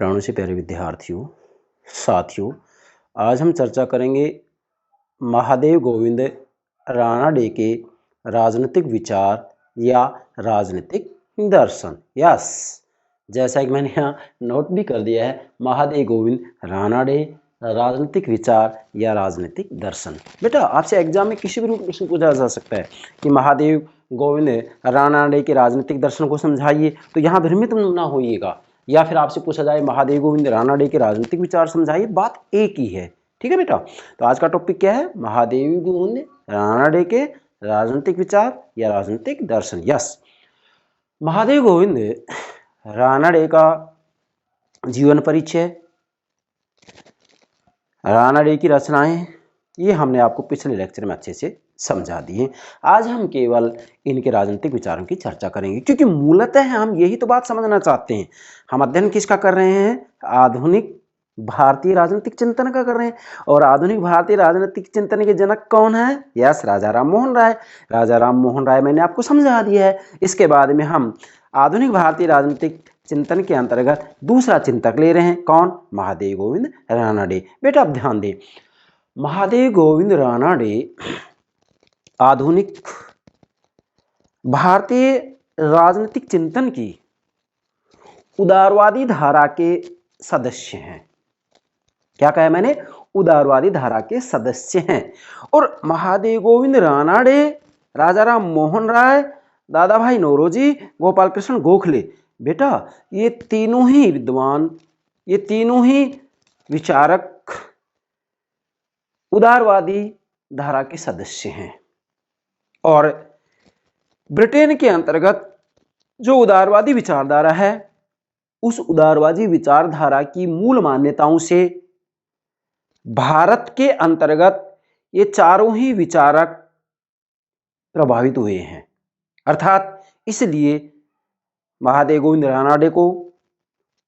प्राणों से प्यारे विद्यार्थियों, साथियों, आज हम चर्चा करेंगे महादेव गोविंद रानडे के राजनीतिक विचार या राजनीतिक दर्शन। यस, जैसा कि मैंने यहाँ नोट भी कर दिया है, महादेव गोविंद रानडे राजनीतिक विचार या राजनीतिक दर्शन। बेटा, आपसे एग्जाम में किसी भी रूप में प्रश्न पूछा जा सकता है कि महादेव गोविंद रानडे के राजनीतिक दर्शन को समझाइए, तो यहाँ भ्रमित ना होइएगा। या फिर आपसे पूछा जाए महादेव गोविंद रानडे के राजनीतिक विचार समझाइए, बात एक ही है। ठीक है बेटा, तो आज का टॉपिक क्या है? महादेव गोविंद रानडे के राजनीतिक विचार या राजनीतिक दर्शन। यस, महादेव गोविंद रानडे का जीवन परिचय, रानडे की रचनाएं, ये हमने आपको पिछले लेक्चर में अच्छे से समझा दिए। आज हम केवल इनके राजनीतिक विचारों की चर्चा करेंगे, क्योंकि मूलतः हम यही तो बात समझना चाहते हैं। हम अध्ययन किसका कर रहे हैं? आधुनिक भारतीय राजनीतिक चिंतन का कर रहे हैं। और आधुनिक भारतीय राजनीतिक चिंतन के जनक कौन है? यस, राजा राम मोहन राय। राजा राम मोहन राय मैंने आपको समझा दिया है। इसके बाद में हम आधुनिक भारतीय राजनीतिक चिंतन के अंतर्गत दूसरा चिंतक ले रहे हैं। कौन? महादेव गोविंद रानडे। बेटा अब ध्यान दें, महादेव गोविंद रानडे आधुनिक भारतीय राजनीतिक चिंतन की उदारवादी धारा के सदस्य हैं। क्या कहा मैंने? उदारवादी धारा के सदस्य हैं। और महादेव गोविंद रानडे, राजा राम मोहन राय, दादा भाई नौरोजी, गोपाल कृष्ण गोखले, बेटा ये तीनों ही विद्वान, ये तीनों ही विचारक उदारवादी धारा के सदस्य हैं। और ब्रिटेन के अंतर्गत जो उदारवादी विचारधारा है, उस उदारवादी विचारधारा की मूल मान्यताओं से भारत के अंतर्गत ये चारों ही विचारक प्रभावित हुए हैं। अर्थात इसलिए महादेव गोविंद रानडे को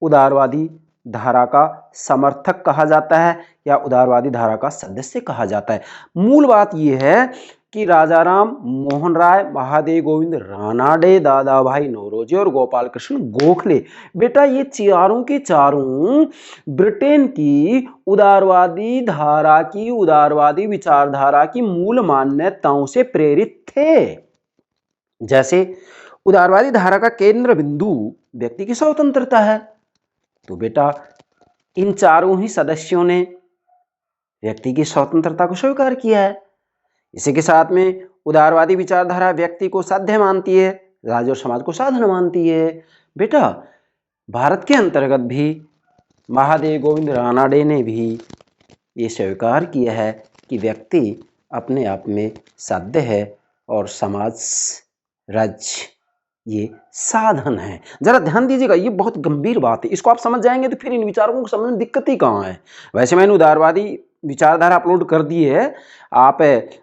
उदारवादी धारा का समर्थक कहा जाता है या उदारवादी धारा का सदस्य कहा जाता है। मूल बात यह है कि राजा राम मोहन राय, महादेव गोविंद रानडे, दादा भाई नौरोजी और गोपाल कृष्ण गोखले, बेटा ये चारों के चारों ब्रिटेन की उदारवादी धारा की, उदारवादी विचारधारा की मूल मान्यताओं से प्रेरित थे। जैसे उदारवादी धारा का केंद्र बिंदु व्यक्ति की स्वतंत्रता है, तो बेटा इन चारों ही सदस्यों ने व्यक्ति की स्वतंत्रता को स्वीकार किया है। इसी के साथ में उदारवादी विचारधारा व्यक्ति को साध्य मानती है, राज्य और समाज को साधन मानती है। बेटा भारत के अंतर्गत भी महादेव गोविंद रानडे ने भी ये स्वीकार किया है कि व्यक्ति अपने आप में साध्य है और समाज, राज्य ये साधन है। जरा ध्यान दीजिएगा, ये बहुत गंभीर बात है। इसको आप समझ जाएंगे तो फिर इन विचारों को समझने में दिक्कत ही कहाँ है। वैसे मैंने उदारवादी विचारधारा अपलोड कर दी है, आप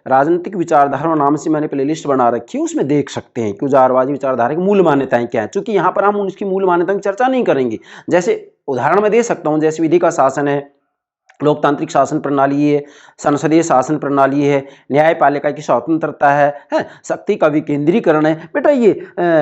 राजनीतिक विचारधारा नाम से मैंने प्लेलिस्ट बना रखी है, उसमें देख सकते हैं कि उदारवादी विचारधारा की मूल मान्यताएं क्या है। चूंकि यहाँ पर हम उनकी मूल मान्यताओं की चर्चा नहीं करेंगे। जैसे उदाहरण मैं दे सकता हूँ, जैसे विधि का शासन है, लोकतांत्रिक शासन प्रणाली है, संसदीय शासन प्रणाली है, न्यायपालिका की स्वतंत्रता है, शक्ति का विकेंद्रीकरण है। बेटा ये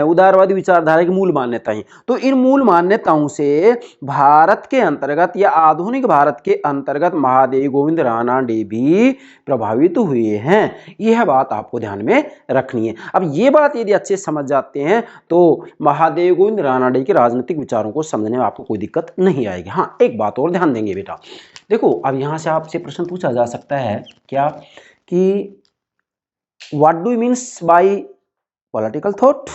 उदारवादी विचारधारा की मूल मान्यताएं। तो इन मूल मान्यताओं से भारत के अंतर्गत या आधुनिक भारत के अंतर्गत महादेव गोविंद रानडे भी प्रभावित हुए हैं। यह बात आपको ध्यान में रखनी है। अब ये बात यदि अच्छे समझ जाते हैं तो महादेव गोविंद रानडे के राजनीतिक विचारों को समझने में आपको कोई दिक्कत नहीं आएगी। हाँ, एक बात और ध्यान देंगे बेटा, देखो अब यहां से आपसे प्रश्न पूछा जा सकता है क्या कि what do you means by political thought?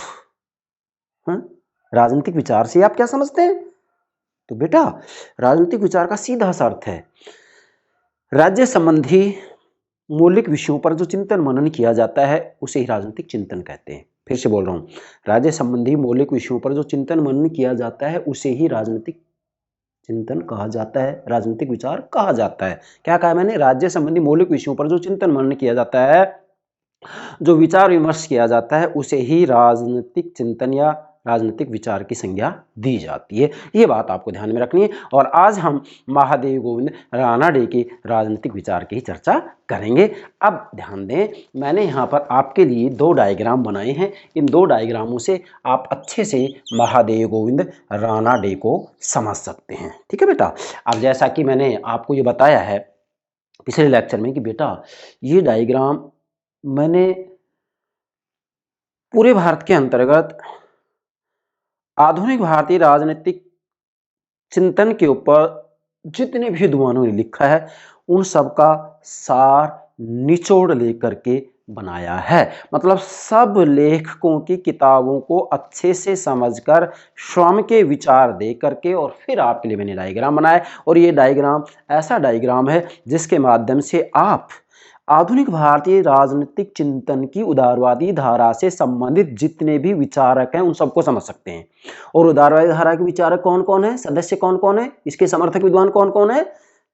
राजनीतिक विचार से आप क्या समझते हैं? तो बेटा राजनीतिक विचार का सीधा सा अर्थ है राज्य संबंधी मौलिक विषयों पर जो चिंतन मनन किया जाता है उसे ही राजनीतिक चिंतन कहते हैं। फिर से बोल रहा हूं, राज्य संबंधी मौलिक विषयों पर जो चिंतन मनन किया जाता है उसे ही राजनीतिक चिंतन कहा जाता है, राजनीतिक विचार कहा जाता है। क्या कहा मैंने? राज्य संबंधी मौलिक विषयों पर जो चिंतन मनन किया जाता है, जो विचार विमर्श किया जाता है, उसे ही राजनीतिक चिंतन या राजनीतिक विचार की संज्ञा दी जाती है। ये बात आपको ध्यान में रखनी है। और आज हम महादेव गोविंद रानाडे के राजनीतिक विचार की चर्चा करेंगे। अब ध्यान दें, मैंने यहाँ पर आपके लिए 2 डायग्राम बनाए हैं। इन 2 डायग्रामों से आप अच्छे से महादेव गोविंद रानाडे को समझ सकते हैं। ठीक है बेटा। अब जैसा कि मैंने आपको ये बताया है पिछले लेक्चर में कि बेटा ये डायग्राम मैंने पूरे भारत के अंतर्गत आधुनिक भारतीय राजनीतिक चिंतन के ऊपर जितने भी विद्वानों ने लिखा है उन सब का सार निचोड़ लेकर के बनाया है। मतलब सब लेखकों की किताबों को अच्छे से समझकर स्वयं के विचार दे करके और फिर आपके लिए मैंने डायग्राम बनाया। और ये डायग्राम ऐसा डायग्राम है जिसके माध्यम से आप आधुनिक भारतीय राजनीतिक चिंतन की उदारवादी धारा से संबंधित जितने भी विचारक हैं उन सबको समझ सकते हैं। और उदारवादी धारा के विचारक कौन कौन है, सदस्य कौन कौन है, इसके समर्थक विद्वान कौन कौन है,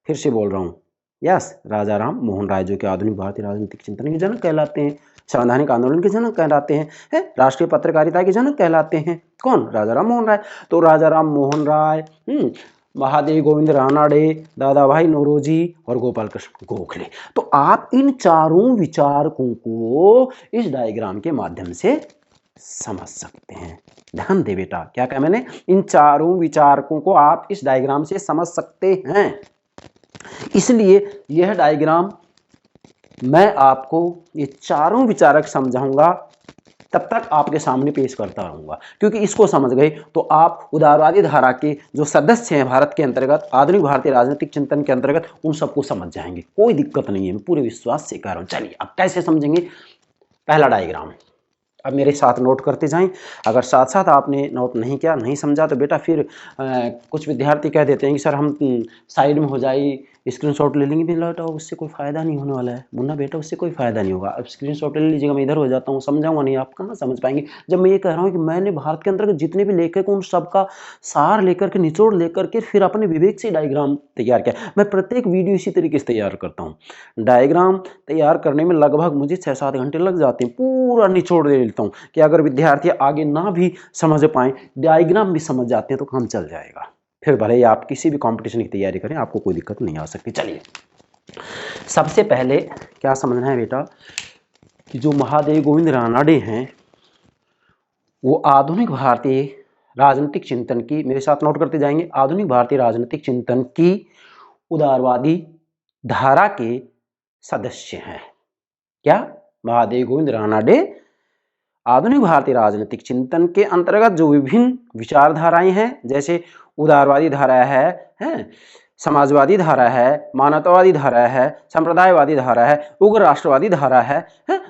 फिर से बोल रहा हूँ, यस, राजा राम मोहन राय जो कि आधुनिक भारतीय राजनीतिक चिंतन के जनक कहलाते हैं, संवैधानिक आंदोलन के जनक कहलाते हैं, राष्ट्रीय पत्रकारिता के जनक कहलाते हैं। कौन? राजा राम मोहन राय। तो राजा राम मोहन राय, महादेव गोविंद रानाडे, दादा भाई नौरोजी और गोपाल कृष्ण गोखले। तो आप इन चारों विचारकों को इस डायग्राम के माध्यम से समझ सकते हैं। ध्यान दे बेटा, क्या कहा मैंने, इन चारों विचारकों को आप इस डायग्राम से समझ सकते हैं। इसलिए यह डायग्राम मैं आपको ये चारों विचारक समझाऊंगा, तब तक आपके सामने पेश करता रहूंगा, क्योंकि इसको समझ गए तो आप उदारवादी धारा के जो सदस्य हैं भारत के अंतर्गत आधुनिक भारतीय राजनीतिक चिंतन के अंतर्गत उन सबको समझ जाएंगे। कोई दिक्कत नहीं है, मैं पूरे विश्वास से कह रहा हूं। चलिए अब कैसे समझेंगे। पहला डायग्राम अब मेरे साथ नोट करते जाएं। अगर साथ साथ आपने नोट नहीं किया, नहीं समझा तो बेटा फिर कुछ विद्यार्थी कह देते हैं कि सर हम साइड में हो जाए, स्क्रीनशॉट ले लेंगे। बेटा उससे कोई फ़ायदा नहीं होने वाला है मुन्ना बेटा, उससे कोई फ़ायदा नहीं होगा। अब स्क्रीनशॉट ले लीजिएगा, मैं इधर हो जाता हूँ, समझाऊंगा नहीं, आप कहाँ समझ पाएंगे। जब मैं ये कह रहा हूँ कि मैंने भारत के अंतर्गत जितने भी लेखक उन सबका सार लेकर के, निचोड़ लेकर के फिर अपने विवेक से डायग्राम तैयार किया। मैं प्रत्येक वीडियो इसी तरीके से तैयार करता हूँ। डायग्राम तैयार करने में लगभग मुझे 6-7 घंटे लग जाते हैं। पूरा निचोड़ ले लेता हूँ कि अगर विद्यार्थी आगे ना भी समझ पाए, डायग्राम भी समझ जाते हैं तो काम चल जाएगा। फिर भले ही आप किसी भी कंपटीशन की तैयारी करें, आपको कोई दिक्कत नहीं आ सकती। चलिए सबसे पहले क्या समझना है बेटा कि जो महादेव गोविंद रानाडे हैं वो आधुनिक भारतीय राजनीतिक चिंतन की, मेरे साथ नोट करते जाएंगे, आधुनिक भारतीय राजनीतिक चिंतन की उदारवादी धारा के सदस्य हैं। क्या? महादेव गोविंद रानाडे आधुनिक भारतीय राजनीतिक चिंतन के अंतर्गत जो विभिन्न विचारधाराएं हैं, जैसे उदारवादी धारा है, समाजवादी धारा है, मानवतावादी धारा है, संप्रदायवादी धारा है, उग्र राष्ट्रवादी धारा है,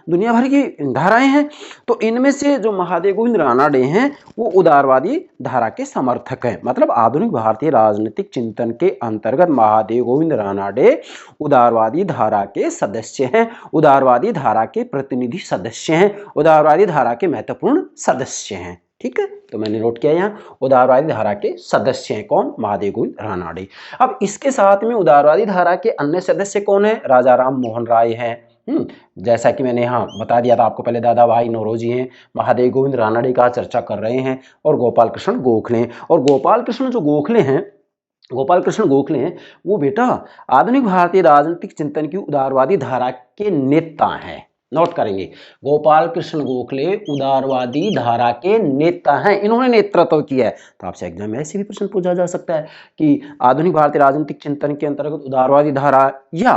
दुनिया भर की धाराएं हैं। तो इनमें से जो महादेव गोविंद रानाडे हैं वो उदारवादी धारा के समर्थक हैं। मतलब आधुनिक भारतीय राजनीतिक चिंतन के अंतर्गत महादेव गोविंद रानाडे उदारवादी धारा के सदस्य हैं, उदारवादी धारा के प्रतिनिधि सदस्य हैं, उदारवादी धारा के महत्वपूर्ण सदस्य हैं। ठीक है, तो मैंने नोट किया यहाँ उदारवादी धारा के सदस्य हैं कौन? महादेव गोविंद रानाडे। अब इसके साथ में उदारवादी धारा के अन्य सदस्य कौन है? राजा राम मोहन राय हैं। जैसा कि मैंने यहाँ बता दिया था आपको पहले, दादा भाई नौरोजी हैं, महादेव गोविंद रानाडे का चर्चा कर रहे हैं, और गोपाल कृष्ण गोखले हैं। और गोपाल कृष्ण जो गोखले हैं, गोपाल कृष्ण गोखले हैं वो बेटा आधुनिक भारतीय राजनीतिक चिंतन की उदारवादी धारा के नेता हैं। नोट करेंगे, गोपाल कृष्ण गोखले उदारवादी धारा के नेता हैं, इन्होंने नेतृत्व किया है। तो आपसे एग्जाम में ऐसे भी प्रश्न पूछा जा सकता है कि आधुनिक भारतीय राजनीतिक चिंतन के अंतर्गत उदारवादी धारा या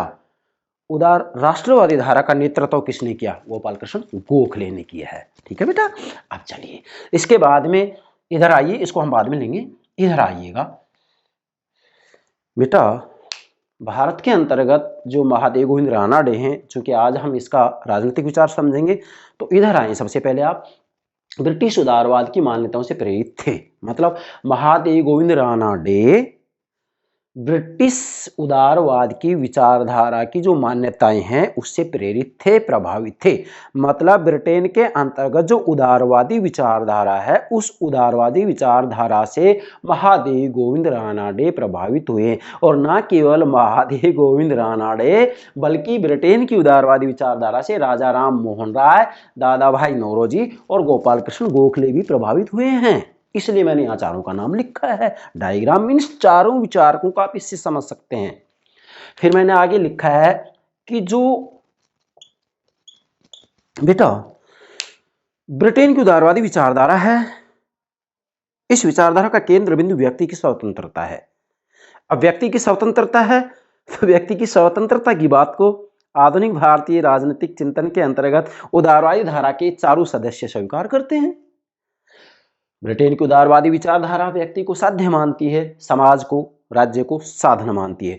उदार राष्ट्रवादी धारा का नेतृत्व किसने किया? गोपाल कृष्ण गोखले ने किया है। ठीक है बेटा। अब चलिए इसके बाद में इधर आइए, इसको हम बाद में लेंगे, इधर आइएगा बेटा। भारत के अंतर्गत जो महादेव गोविंद रानाडे हैं, चूंकि आज हम इसका राजनीतिक विचार समझेंगे, तो इधर आए। सबसे पहले आप ब्रिटिश उदारवाद की मान्यताओं से प्रेरित थे। मतलब महादेव गोविंद रानाडे ब्रिटिश उदारवाद की विचारधारा की जो मान्यताएं हैं उससे प्रेरित थे, प्रभावित थे। मतलब ब्रिटेन के अंतर्गत जो उदारवादी विचारधारा है उस उदारवादी विचारधारा से महादेव गोविंद रानडे प्रभावित हुए। और न केवल महादेव गोविंद रानडे बल्कि ब्रिटेन की उदारवादी विचारधारा से राजा राम मोहन राय, दादा भाई नौरोजी और गोपाल कृष्ण गोखले भी प्रभावित हुए हैं। इसलिए मैंने यहाँ चारों का नाम लिखा है। डायग्राम मीन्स चारों विचारकों को आप इससे समझ सकते हैं। फिर मैंने आगे लिखा है कि जो बेटा ब्रिटेन की उदारवादी विचारधारा है, इस विचारधारा का केंद्र बिंदु व्यक्ति की स्वतंत्रता है। अब व्यक्ति की स्वतंत्रता है तो व्यक्ति की स्वतंत्रता की बात को आधुनिक भारतीय राजनीतिक चिंतन के अंतर्गत उदारवादी धारा के चारों सदस्य स्वीकार करते हैं। ब्रिटेन की उदारवादी विचारधारा व्यक्ति को साध्य मानती है, समाज को, राज्य को साधन मानती है।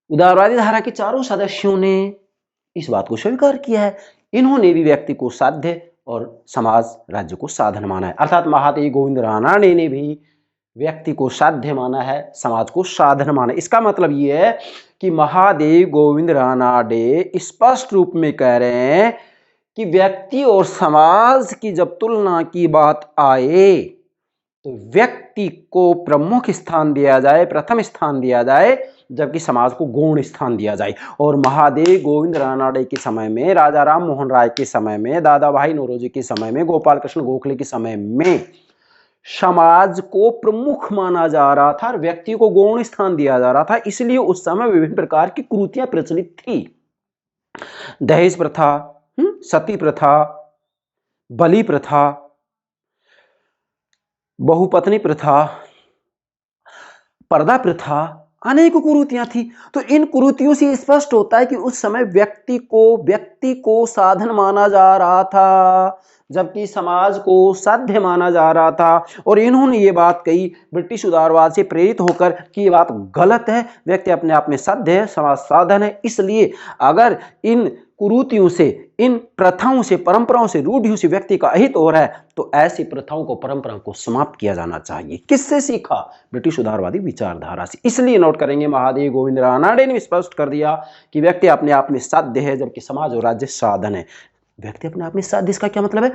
उदारवादी धारा के चारों सदस्यों ने इस बात को स्वीकार किया है। इन्होंने भी व्यक्ति को साध्य और समाज, राज्य को साधन माना है। अर्थात महादेव गोविंद रानडे ने भी व्यक्ति को साध्य माना है, समाज को साधन माना है। इसका मतलब ये है कि महादेव गोविंद रानडे स्पष्ट रूप में कह रहे हैं कि व्यक्ति और समाज की जब तुलना की बात आए तो व्यक्ति को प्रमुख स्थान दिया जाए, प्रथम स्थान दिया जाए, जबकि समाज को गौण स्थान दिया जाए। और महादेव गोविंद रानडे के समय में, राजा राम मोहन राय के समय में, दादा भाई नौरोजी के समय में, गोपाल कृष्ण गोखले के समय में समाज को प्रमुख माना जा रहा था और व्यक्ति को गौण स्थान दिया जा रहा था। इसलिए उस समय विभिन्न प्रकार की कुरीतियां प्रचलित थी। दहेज प्रथा, सती प्रथा, बलि प्रथा, बहुपत्नी प्रथा, पर्दा प्रथा, अनेक कुरीतियां थी। तो इन कुरीतियों से स्पष्ट होता है कि उस समय व्यक्ति को साधन माना जा रहा था, जबकि समाज को साध्य माना जा रहा था। और इन्होंने ये बात कही ब्रिटिश उदारवाद से प्रेरित होकर कि ये बात गलत है, व्यक्ति अपने आप में साध्य है, समाज साधन है। इसलिए अगर इन कुरीतियों से, इन प्रथाओं से, परंपराओं से, रूढ़ियों से व्यक्ति का अहित हो रहा है तो ऐसी प्रथाओं को, परंपराओं को समाप्त किया जाना चाहिए। किससे सीखा? ब्रिटिश उदारवादी विचारधारा से। इसलिए नोट करेंगे महादेव गोविंद रानडे ने स्पष्ट कर दिया कि व्यक्ति अपने आप में साध्य है, जबकि समाज और राज्य साधन है। व्यक्ति अपने आप में साध्य, इसका क्या मतलब है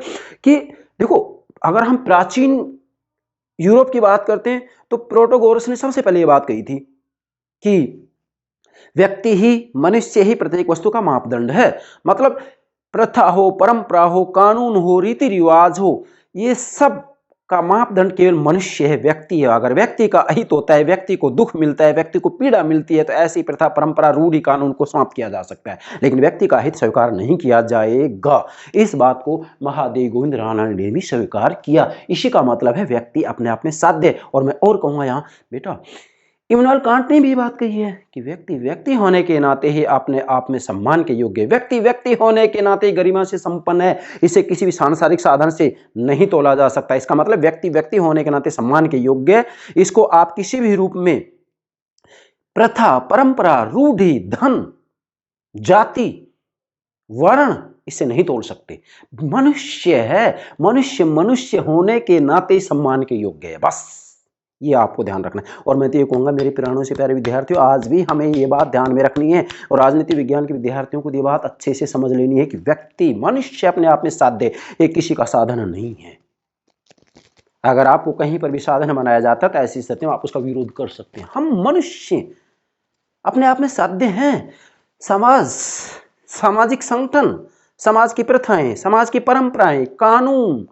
कि देखो, अगर हम प्राचीन यूरोप की बात करते हैं तो प्रोटोगोरस ने सबसे पहले यह बात कही थी कि व्यक्ति ही, मनुष्य ही प्रत्येक वस्तु का मापदंड है। मतलब प्रथा हो, परंपरा हो, कानून हो, रीति रिवाज हो, ये सब का मापदंड केवल मनुष्य है, व्यक्ति है। अगर व्यक्ति का अहित होता है, व्यक्ति को दुख मिलता है, व्यक्ति को पीड़ा मिलती है, तो ऐसी प्रथा, परंपरा, रूढ़ि, कानून को समाप्त किया जा सकता है, लेकिन व्यक्ति का हित स्वीकार नहीं किया जाएगा। इस बात को महादेव गोविंद रानडे ने भी स्वीकार किया। इसी का मतलब है व्यक्ति अपने आप में साध्य। और मैं और कहूंगा यहाँ बेटा, इमैनुअल कांट ने भी बात कही है कि व्यक्ति होने के नाते ही अपने आप में सम्मान के योग्य, व्यक्ति होने के नाते गरिमा से संपन्न है, इसे किसी भी सांसारिक साधन से नहीं तोला जा सकता। इसका मतलब व्यक्ति होने के नाते सम्मान के योग्य, इसको आप किसी भी रूप में प्रथा, परंपरा, रूढ़ि, धन, जाति, वर्ण, इसे नहीं तोड़ सकते। मनुष्य है, मनुष्य होने के नाते सम्मान के योग्य है। बस ये आपको ध्यान रखना है। और मैं तो ये कहूँगा मेरे प्राणों से प्यारे विद्यार्थियों, आज भी हमें ये बात ध्यान में रखनी है और राजनीति विज्ञान के विद्यार्थियों को ये बात अच्छे से समझ लेनी है कि व्यक्ति, मनुष्य अपने आप में साध्य, ये किसी का साधन नहीं है। अगर आपको कहीं पर भी साधन बनाया जाता है तो ऐसी स्थिति में आप उसका विरोध कर सकते हैं। हम मनुष्य अपने आप में साध्य हैं। समाज, सामाजिक संगठन, समाज की प्रथाएं, समाज की परंपराएं, कानून,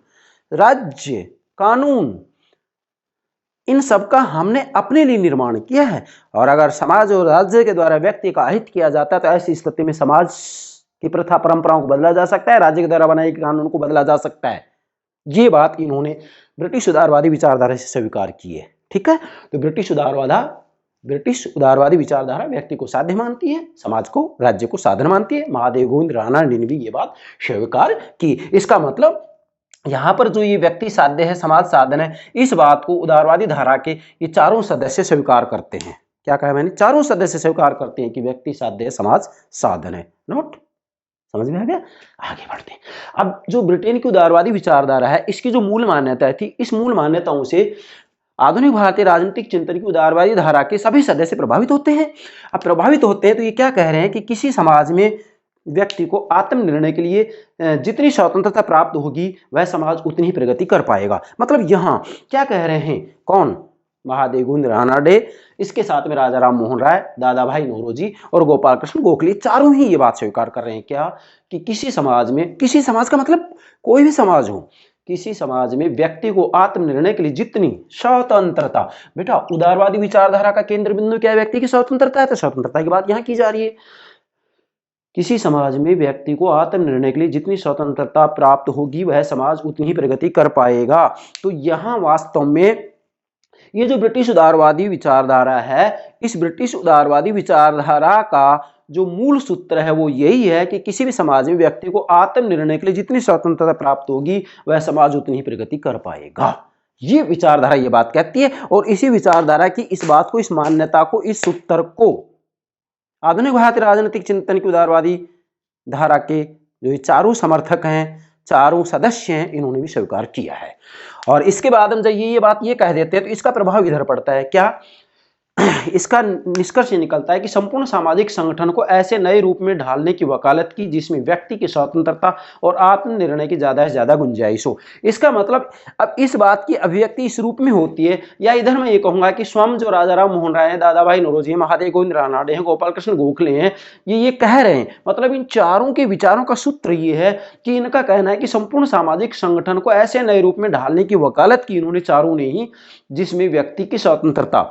राज्य, कानून, इन सब का हमने अपने लिए निर्माण किया है। और अगर समाज और राज्य के द्वारा व्यक्ति का अहित किया जाता है तो ऐसी स्थिति में समाज की प्रथा, परंपराओं को बदला जा सकता है, राज्य के द्वारा बनाए गए कानून को बदला जा सकता है। ये बात इन्होंने ब्रिटिश उदारवादी विचारधारा से स्वीकार की है। ठीक है, तो ब्रिटिश उदारवादी विचारधारा व्यक्ति को साध्य मानती है, समाज को, राज्य को साधन मानती है। महादेव गोविंद रानडे ने भी ये बात स्वीकार की। इसका मतलब यहाँ पर जो ये व्यक्ति साध्य है, समाज साधन है, इस बात को उदारवादी धारा के ये चारों सदस्य स्वीकार करते हैं। क्या कहा मैंने? चारों सदस्य स्वीकार करते हैं कि व्यक्ति साध्य है, समाज साधन है। नोट समझ में आ गया? आगे बढ़ते हैं। अब जो ब्रिटेन की उदारवादी विचारधारा है, इसकी जो मूल मान्यता थी, इस मूल मान्यताओं से आधुनिक भारतीय राजनीतिक चिंतन की उदारवादी धारा के सभी सदस्य प्रभावित होते हैं। अब प्रभावित होते हैं तो ये क्या कह रहे हैं कि किसी समाज में व्यक्ति को आत्मनिर्णय के लिए जितनी स्वतंत्रता प्राप्त होगी वह समाज उतनी ही प्रगति कर पाएगा। मतलब यहाँ क्या कह रहे हैं, कौन, महादेव गोविंद रानडे, इसके साथ में राजा राम मोहन राय, दादा भाई नौरोजी और गोपाल कृष्ण गोखले, चारों ही ये बात स्वीकार कर रहे हैं क्या, कि किसी समाज में, किसी समाज का मतलब कोई भी समाज हो, किसी समाज में व्यक्ति को आत्मनिर्णय के लिए जितनी स्वतंत्रता, बेटा उदारवादी विचारधारा का केंद्र बिंदु क्या है, व्यक्ति की स्वतंत्रता है, तो स्वतंत्रता की बात यहाँ की जा रही है। किसी समाज में व्यक्ति को आत्मनिर्णय के लिए जितनी स्वतंत्रता प्राप्त होगी वह समाज उतनी ही प्रगति कर पाएगा। तो यहाँ वास्तव में ये जो ब्रिटिश उदारवादी विचारधारा है, इस ब्रिटिश उदारवादी विचारधारा का जो मूल सूत्र है वो यही है कि किसी भी समाज में व्यक्ति को आत्मनिर्णय के लिए जितनी स्वतंत्रता प्राप्त होगी वह समाज उतनी ही प्रगति कर पाएगा। ये विचारधारा ये बात कहती है, और इसी विचारधारा की इस बात को, इस मान्यता को, इस सूत्र को आधुनिक भारतीय राजनीतिक चिंतन की उदारवादी धारा के जो ये चारों समर्थक हैं, चारों सदस्य हैं, इन्होंने भी स्वीकार किया है। और इसके बाद हम जब ये बात ये कह देते हैं तो इसका प्रभाव इधर पड़ता है क्या, इसका निष्कर्ष निकलता है कि संपूर्ण सामाजिक संगठन को ऐसे नए रूप में ढालने की वकालत की जिसमें व्यक्ति की स्वतंत्रता और आत्मनिर्णय की ज्यादा से ज्यादा गुंजाइश हो। इसका मतलब अब इस बात की अभिव्यक्ति इस रूप में होती है, या इधर मैं ये कहूंगा कि स्वयं जो राजा राम मोहन राय हैं, दादा भाई नौरोजी हैं, महादेव गोविंद रानडे हैं, गोपाल कृष्ण गोखले हैं, ये कह रहे हैं, मतलब इन चारों के विचारों का सूत्र ये है कि इनका कहना है कि संपूर्ण सामाजिक संगठन को ऐसे नए रूप में ढालने की वकालत की इन्होंने, चारों ने ही, जिसमें व्यक्ति की स्वतंत्रता,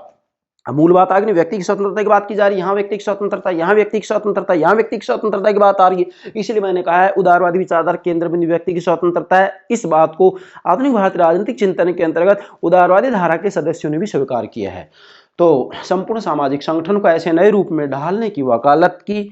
मूल बात आ गई, व्यक्ति की स्वतंत्रता की बात की जा रही है, यहाँ व्यक्ति की स्वतंत्रता, यहाँ व्यक्ति की स्वतंत्रता, यहाँ व्यक्ति की स्वतंत्रता की बात आ रही है। इसलिए मैंने कहा है उदारवादी विचारधारा केंद्र बिंदु व्यक्ति की स्वतंत्रता है। इस बात को आधुनिक भारतीय राजनीतिक चिंतन के अंतर्गत उदारवादी धारा के सदस्यों ने भी स्वीकार किया है। तो संपूर्ण सामाजिक संगठन को ऐसे नए रूप में ढालने की वकालत की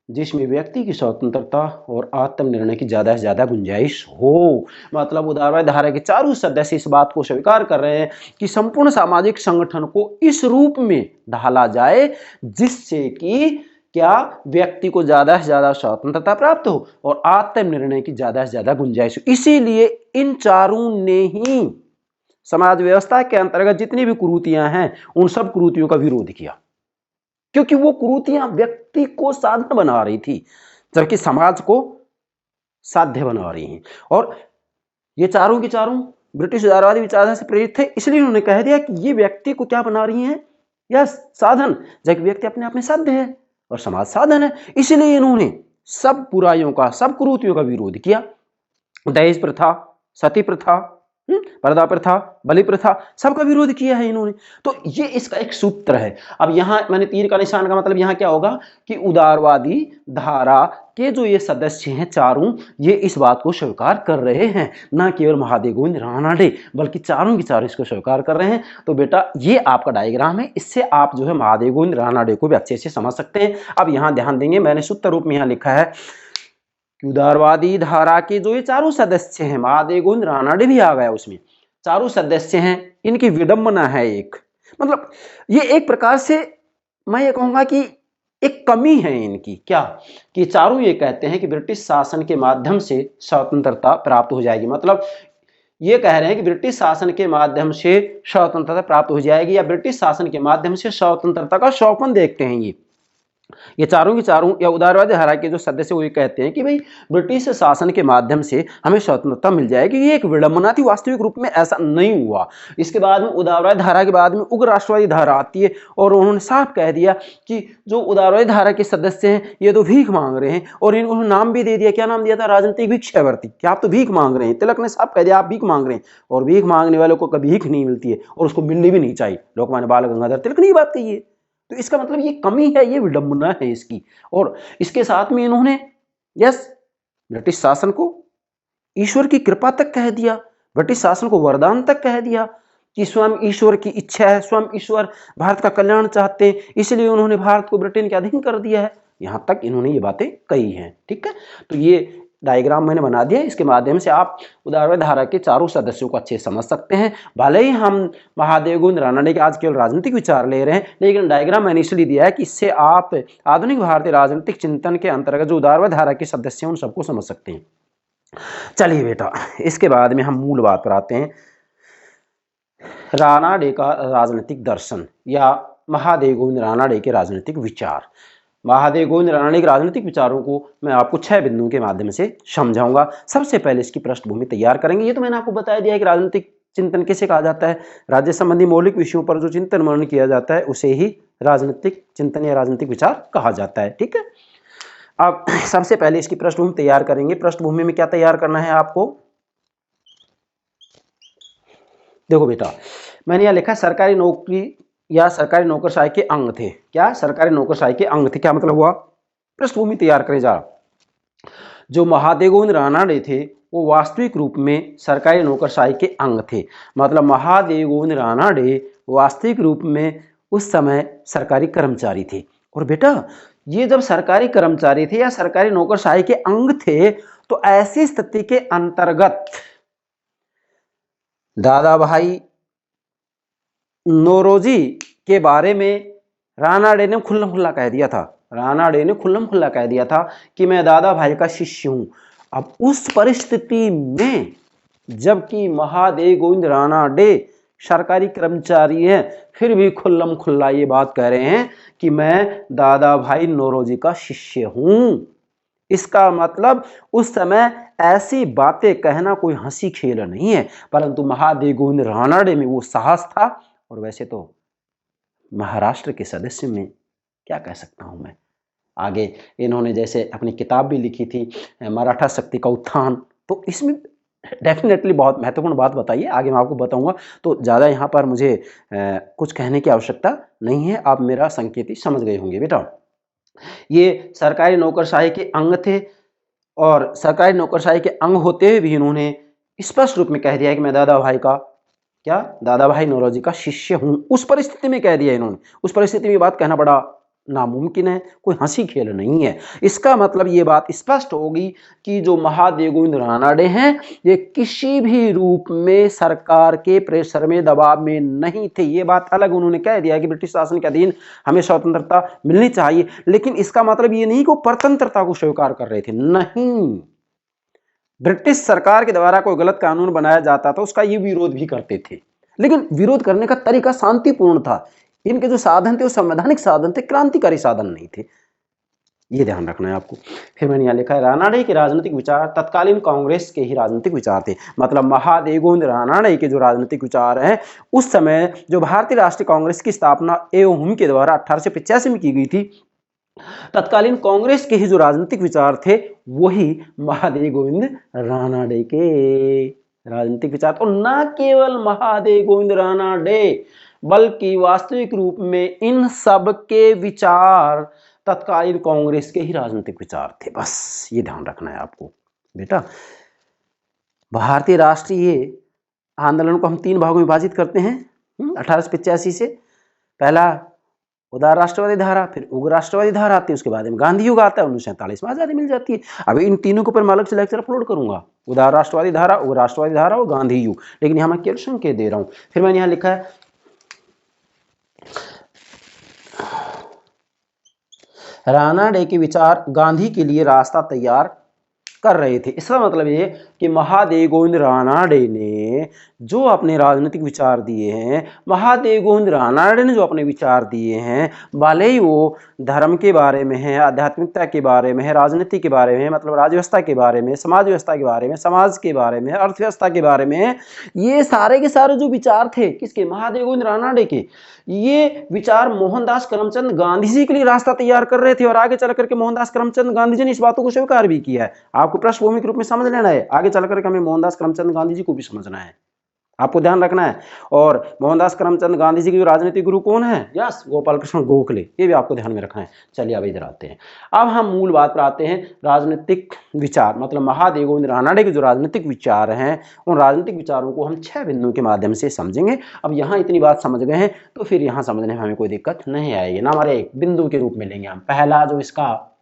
जिसमें व्यक्ति की स्वतंत्रता और आत्मनिर्णय की ज्यादा से ज्यादा गुंजाइश हो। मतलब उदारवादी धारा के चारों सदस्य इस बात को स्वीकार कर रहे हैं कि संपूर्ण सामाजिक संगठन को इस रूप में ढाला जाए जिससे कि क्या, व्यक्ति को ज्यादा से ज्यादा स्वतंत्रता प्राप्त हो और आत्मनिर्णय की ज्यादा से ज्यादा गुंजाइश हो। इसीलिए इन चारों ने ही समाज व्यवस्था के अंतर्गत जितनी भी कुरीतियां हैं उन सब कुरीतियों का विरोध किया, क्योंकि वो कुरीतियां व्यक्ति को साधन बना रही थी जबकि समाज को साध्य बना रही हैं। और ये चारों के चारों ब्रिटिश उदारवादी विचारधारा से प्रेरित थे, इसलिए उन्होंने कह दिया कि ये व्यक्ति को क्या बना रही हैं, यह साधन, जबकि व्यक्ति अपने आप में साध्य है और समाज साधन है। इसलिए इन्होंने सब बुराइयों का, सब कुरीतियों का विरोध किया। दहेज प्रथा, सती प्रथा, पर्दा प्रथा, बलि प्रथा, सबका विरोध किया है इन्होंने। तो ये इसका एक सूत्र है। अब यहाँ मैंने तीर का निशान का मतलब यहाँ क्या होगा कि उदारवादी धारा के जो ये सदस्य हैं चारों, ये इस बात को स्वीकार कर रहे हैं, ना केवल महादेव गोविंद रानडे बल्कि चारों के चारों इसको स्वीकार कर रहे हैं। तो बेटा ये आपका डायग्राम है, इससे आप जो है महादेव गोविंद रानडे को भी अच्छे से समझ सकते हैं। अब यहाँ ध्यान देंगे, मैंने सूत्र रूप में यहाँ लिखा है कि उदारवादी धारा के जो ये चारों सदस्य हैं, महादेव गोविंद रानडे भी आ गया उसमें, चारों सदस्य हैं, इनकी विडंबना है एक, मतलब ये एक प्रकार से मैं ये कहूंगा कि एक कमी है इनकी, क्या, कि चारों ये कहते हैं कि ब्रिटिश शासन के माध्यम से स्वतंत्रता प्राप्त हो जाएगी। मतलब ये कह रहे हैं कि ब्रिटिश शासन के माध्यम से स्वतंत्रता प्राप्त हो जाएगी, या ब्रिटिश शासन के माध्यम से स्वतंत्रता का स्वप्न देखते हैं ये चारों के चारों या उदारवादी धारा के जो सदस्य वो ये कहते हैं कि भाई ब्रिटिश शासन के माध्यम से हमें स्वतंत्रता मिल जाएगी। ये एक विडंबना थी, वास्तविक रूप में ऐसा नहीं हुआ। इसके बाद में उदारवादी धारा के बाद में उग्र राष्ट्रवादी धारा आती है और उन्होंने साफ कह दिया कि जो उदारवादी धारा के सदस्य हैं ये तो भीख मांग रहे हैं, और इन्होंने नाम भी दे दिया, क्या नाम दिया था, राजनीतिक भिक्षावर्ती, कि आप तो भीख मांग रहे हैं। तिलक ने साफ कह दिया आप भीख मांग रहे हैं, और भीख मांगने वालों को कभी भीख नहीं मिलती है और उसको मिलनी भी नहीं चाहिए। लोकमान्य बाल गंगाधर तिलक ने ये बात कही है। तो इसका मतलब ये कमी है, ये विडंबना है इसकी। और इसके साथ में इन्होंने ब्रिटिश शासन को ईश्वर की कृपा तक कह दिया, ब्रिटिश शासन को वरदान तक कह दिया कि स्वयं ईश्वर की इच्छा है, स्वयं ईश्वर भारत का कल्याण चाहते हैं, इसलिए उन्होंने भारत को ब्रिटेन के अधीन कर दिया है। यहां तक इन्होंने ये बातें कही हैं। ठीक है, तो ये डायग्राम मैंने बना दिया, इसके माध्यम से आप उदारवादी धारा के चारों सदस्यों को अच्छे समझ सकते हैं। भले ही हम महादेव गोविंद रानडे के आज केवल राजनीतिक विचार ले रहे हैं, लेकिन डायग्राम मैंने इसलिए दिया है कि इससे आप आधुनिक भारतीय राजनीतिक चिंतन के अंतर्गत जो उदारवादी धारा के सदस्य हैं उन सबको समझ सकते हैं। चलिए बेटा, इसके बाद में हम मूल बात पर आते हैं। रानाडे का राजनीतिक दर्शन या महादेव गोविंद रानाडे के राजनीतिक विचार। महादेव गोविंद रानाडे के राजनीतिक विचारों को मैं आपको 6 बिंदुओं के माध्यम से समझाऊंगा। सबसे पहले इसकी पृष्ठभूमि तैयार करेंगे। ये तो मैंने आपको बताया दिया है कि राजनीतिक चिंतन किसे कहा जाता है, राज्य संबंधी मौलिक विषयों पर जो चिंतन मनन किया जाता है उसे ही राजनीतिक चिंतन या राजनीतिक विचार कहा जाता है। ठीक है, अब सबसे पहले इसकी पृष्ठभूमि तैयार करेंगे। पृष्ठभूमि में क्या तैयार करना है आपको, देखो बेटा, मैंने यह लिखा है सरकारी नौकरी या सरकारी नौकरशाही के अंग थे। क्या सरकारी नौकरशाही के अंग थे, क्या मतलब हुआ, पृष्ठभूमि तैयार करें जा। जो महादेव गोविंद रानाडे थे वो वास्तविक रूप में सरकारी नौकरशाही के अंग थे। मतलब महादेव गोविंद रानाडे वास्तविक रूप में उस समय सरकारी कर्मचारी थे। और बेटा ये जब सरकारी कर्मचारी थे या सरकारी नौकरशाही के अंग थे तो ऐसी स्थिति के अंतर्गत दादा भाई नौरोजी के बारे में रानाडे ने खुल्लम खुल्ला कह दिया था। रानाडे ने खुल्लम खुल्ला कह दिया था कि मैं दादा भाई का शिष्य हूं। अब उस परिस्थिति में जबकि महादेव गोविंद रानाडे सरकारी कर्मचारी हैं फिर भी खुल्लम खुल्ला ये बात कह रहे हैं कि मैं दादा भाई नौरोजी का शिष्य हूं। इसका मतलब उस समय ऐसी बातें कहना कोई हंसी खेल नहीं है, परंतु महादेव गोविंद रानाडे में वो साहस था। और वैसे तो महाराष्ट्र के सदस्य में क्या कह सकता हूं मैं। आगे इन्होंने जैसे अपनी किताब भी लिखी थी मराठा शक्ति का उत्थान, तो इसमें डेफिनेटली बहुत महत्वपूर्ण बात बताइए, आगे मैं आपको बताऊंगा। तो ज़्यादा यहाँ पर मुझे कुछ कहने की आवश्यकता नहीं है, आप मेरा संकेत ही समझ गए होंगे बेटा। ये सरकारी नौकरशाही के अंग थे और सरकारी नौकरशाही के अंग होते हुए भी इन्होंने स्पष्ट रूप में कह दिया कि मैं दादा भाई का, क्या, दादा भाई नौरोजी का शिष्य हूं। उस परिस्थिति में कह दिया इन्होंने। उस परिस्थिति में बात कहना बड़ा नामुमकिन है, कोई हंसी खेल नहीं है। इसका मतलब ये बात स्पष्ट होगी कि जो महादेव गोविंद रानाडे हैं ये किसी भी रूप में सरकार के प्रेशर में, दबाव में नहीं थे। ये बात अलग उन्होंने कह दिया कि ब्रिटिश शासन के अधीन हमें स्वतंत्रता मिलनी चाहिए, लेकिन इसका मतलब ये नहीं कि वो परतंत्रता को स्वीकार कर रहे थे। नहीं, ब्रिटिश सरकार के द्वारा कोई गलत कानून बनाया जाता था उसका ये विरोध भी करते थे, लेकिन विरोध करने का तरीका शांतिपूर्ण था। इनके जो साधन थे वो संवैधानिक साधन थे, क्रांतिकारी साधन नहीं थे। ये ध्यान रखना है आपको। फिर मैंने यहाँ लिखा है रानाडे के राजनीतिक विचार तत्कालीन कांग्रेस के ही राजनीतिक विचार थे। मतलब महादेव गोविंद रानाडे के जो राजनीतिक विचार हैं उस समय जो भारतीय राष्ट्रीय कांग्रेस की स्थापना एओहुम के द्वारा 1885 में की गई थी, तत्कालीन कांग्रेस के ही जो राजनीतिक विचार थे वही महादेव गोविंद रानाडे के राजनीतिक विचार। और न केवल महादेव गोविंद रानाडे बल्कि वास्तविक रूप में इन सब के विचार तत्कालीन कांग्रेस के ही राजनीतिक विचार थे। बस ये ध्यान रखना है आपको बेटा। भारतीय राष्ट्रीय आंदोलन को हम 3 भागों में विभाजित करते हैं 1885 से। पहला उदार राष्ट्रवादी धारा, फिर उग्र राष्ट्रवादी धारा आती है, उसके बाद में गांधी युग आता है, 1947 में आजादी मिल जाती है। अभी इन तीनों के ऊपर मैं अलग से लेक्चर अपलोड करूंगा, उदार राष्ट्रवादी धारा, उग्र राष्ट्रवादी धारा और गांधी युग, लेकिन यहाँ मैं केवल संकेत दे रहा हूं। फिर मैंने यहाँ लिखा है रानाडे के विचार गांधी के लिए रास्ता तैयार कर रहे थे। इसका मतलब ये कि महादेव गोविंद रानाडे ने जो अपने राजनीतिक विचार दिए हैं, महादेव गोविंद रानाडे ने जो अपने विचार दिए हैं, भले ही वो धर्म के बारे में है, आध्यात्मिकता के बारे में है, राजनीति के बारे में है, मतलब राज्य व्यवस्था के बारे में, समाज व्यवस्था के बारे में, समाज के बारे में, अर्थव्यवस्था के बारे में, ये सारे के सारे जो विचार थे किसके, महादेव गोविंद रानाडे के, ये विचार मोहनदास करमचंद गांधी जी के लिए रास्ता तैयार कर रहे थे। और आगे चल करके मोहनदास करमचंद गांधी जी ने इस बातों को स्वीकार भी किया है। आपको पृष्ठभूमि के रूप में समझ लेना है, आगे चल करके हमें मोहनदास करमचंद गांधी जी को भी समझना है, आपको ध्यान रखना है। और मोहनदास करमचंद गांधी जी के जो राजनीतिक गुरु कौन है, यस, गोपाल कृष्ण गोखले, ये भी आपको ध्यान में रखना है। चलिए अब इधर आते हैं, अब हम मूल बात पर आते हैं। राजनीतिक विचार मतलब महादेव गोविंद रानाडे के जो राजनीतिक विचार हैं उन राजनीतिक विचारों को हम 6 बिंदुओं के माध्यम से समझेंगे। अब यहाँ इतनी बात समझ गए हैं तो फिर यहाँ समझने में हमें कोई दिक्कत नहीं आएगी ना, हमारे एक बिंदु के रूप में लेंगे हम। पहला जो इसका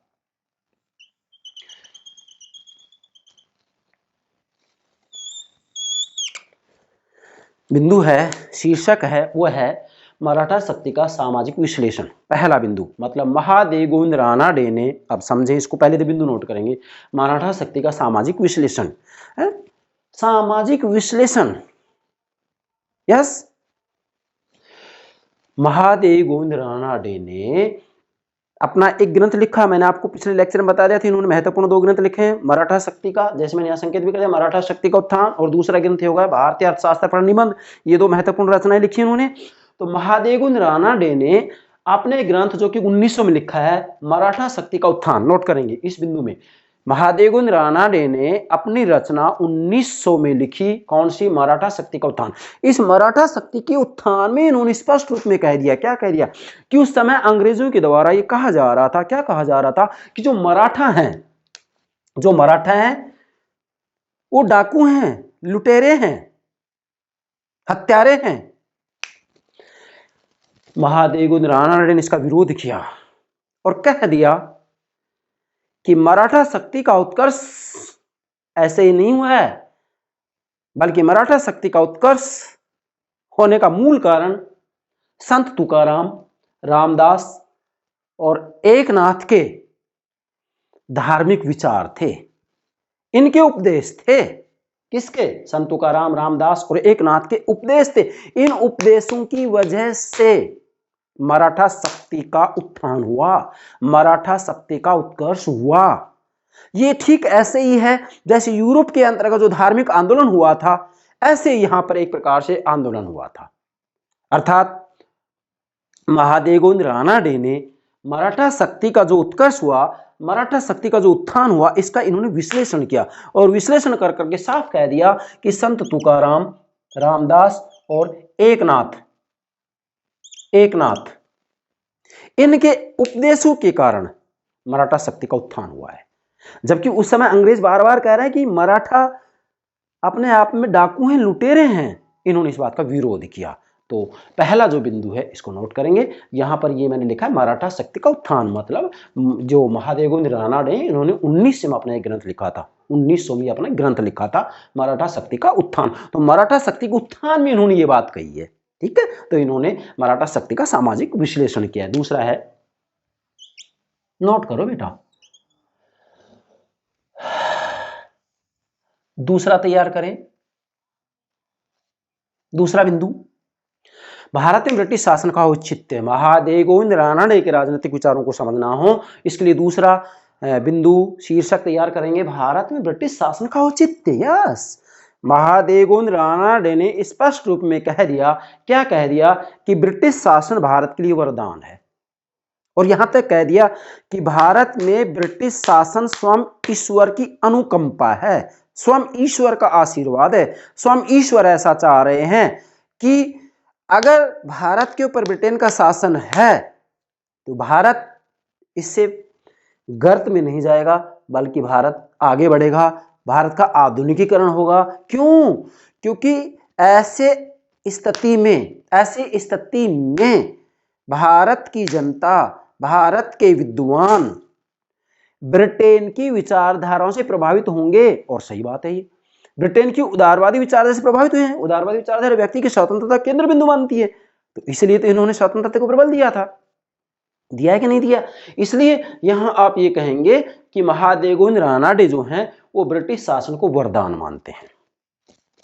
बिंदु है, शीर्षक है, वो है मराठा शक्ति का सामाजिक विश्लेषण। पहला बिंदु मतलब महादेव गोविंद रानाडे ने, अब समझे इसको, पहले तो बिंदु नोट करेंगे, मराठा शक्ति का सामाजिक विश्लेषण है। सामाजिक विश्लेषण यस, महादेव गोविंद रानाडे ने अपना एक ग्रंथ लिखा। मैंने आपको पिछले लेक्चर में बता दिया था, इन्होंने महत्वपूर्ण 2 ग्रंथ लिखे हैं। मराठा शक्ति का, जैसे मैंने यहाँ संकेत भी कर दिया, मराठा शक्ति का उत्थान, और दूसरा ग्रंथ होगा भारतीय अर्थशास्त्र पर निबंध। ये 2 महत्वपूर्ण रचनाएं लिखी उन्होंने। तो महादेव गोविंद रानाडे ने अपने ग्रंथ जो कि 1900 में लिखा है, मराठा शक्ति का उत्थान, नोट करेंगे इस बिंदु में, महादेव गोविंद रानाडे ने अपनी रचना 1900 में लिखी। कौन सी? मराठा शक्ति का उत्थान। इस मराठा शक्ति के उत्थान में इन्होंने स्पष्ट रूप में कह दिया, क्या कह दिया, कि उस समय अंग्रेजों के द्वारा ये कहा जा रहा था, क्या कहा जा रहा था, कि जो मराठा हैं वो डाकू हैं, लुटेरे हैं, हत्यारे हैं। महादेव गोविंद रानाडे ने इसका विरोध किया और कह दिया कि मराठा शक्ति का उत्कर्ष ऐसे ही नहीं हुआ है, बल्कि मराठा शक्ति का उत्कर्ष होने का मूल कारण संत तुकाराम, रामदास और एकनाथ के धार्मिक विचार थे, इनके उपदेश थे। किसके? संत तुकाराम, रामदास और एकनाथ के उपदेश थे। इन उपदेशों की वजह से मराठा शक्ति का उत्थान हुआ, मराठा शक्ति का उत्कर्ष हुआ। ये ठीक ऐसे ही है जैसे यूरोप के अंतर्गत जो धार्मिक आंदोलन हुआ था, ऐसे यहां पर एक प्रकार से आंदोलन हुआ था। अर्थात महादेव गोविंद रानाडे ने मराठा शक्ति का जो उत्कर्ष हुआ, मराठा शक्ति का जो उत्थान हुआ, इसका इन्होंने विश्लेषण किया और विश्लेषण कर करके साफ कह दिया कि संत तुकाराम, रामदास और एकनाथ इनके उपदेशों के कारण मराठा शक्ति का उत्थान हुआ है। जबकि उस समय अंग्रेज बार बार कह रहे हैं कि मराठा अपने आप में डाकू हैं, लुटेरे हैं। इन्होंने इस बात का विरोध किया। तो पहला जो बिंदु है इसको नोट करेंगे। यहां पर ये मैंने लिखा है मराठा शक्ति का उत्थान, मतलब जो महादेव गोविंद रानाडे इन्होंने 1900 में अपना एक ग्रंथ लिखा था, 1900 में अपना ग्रंथ लिखा था मराठा शक्ति का उत्थान। तो मराठा शक्ति के उत्थान में इन्होंने ये बात कही है, ठीक है। तो इन्होंने मराठा शक्ति का सामाजिक विश्लेषण किया। दूसरा है, नोट करो बेटा, दूसरा तैयार करें। दूसरा बिंदु, भारत में ब्रिटिश शासन का औचित्य। महादेव गोविंद रानाडे के राजनीतिक विचारों को समझना हो, इसके लिए दूसरा बिंदु शीर्षक तैयार करेंगे, भारत में ब्रिटिश शासन का औचित्य। यस, महादेव गोविंद रानाडे ने स्पष्ट रूप में कह दिया, क्या कह दिया, कि ब्रिटिश शासन भारत के लिए वरदान है। और यहां तक कह दिया कि भारत में ब्रिटिश शासन स्वयं ईश्वर की अनुकंपा है, स्वयं ईश्वर का आशीर्वाद है। स्वयं ईश्वर ऐसा चाह रहे हैं कि अगर भारत के ऊपर ब्रिटेन का शासन है तो भारत इससे गर्त में नहीं जाएगा, बल्कि भारत आगे बढ़ेगा, भारत का आधुनिकीकरण होगा। क्यों? क्योंकि ऐसे स्थिति में भारत की जनता, भारत के विद्वान ब्रिटेन की विचारधाराओं से प्रभावित होंगे। और सही बात है, ये ब्रिटेन की उदारवादी विचारधारा से प्रभावित हुए हैं। उदारवादी विचारधारा व्यक्ति की स्वतंत्रता केंद्र बिंदु मानती है, तो इसलिए तो इन्होंने स्वतंत्रता को प्रबल दिया था। दिया है कि नहीं दिया? इसलिए यहां आप ये कहेंगे कि महादेव गोविंद रानाडे जो हैं वो ब्रिटिश शासन को वरदान मानते हैं,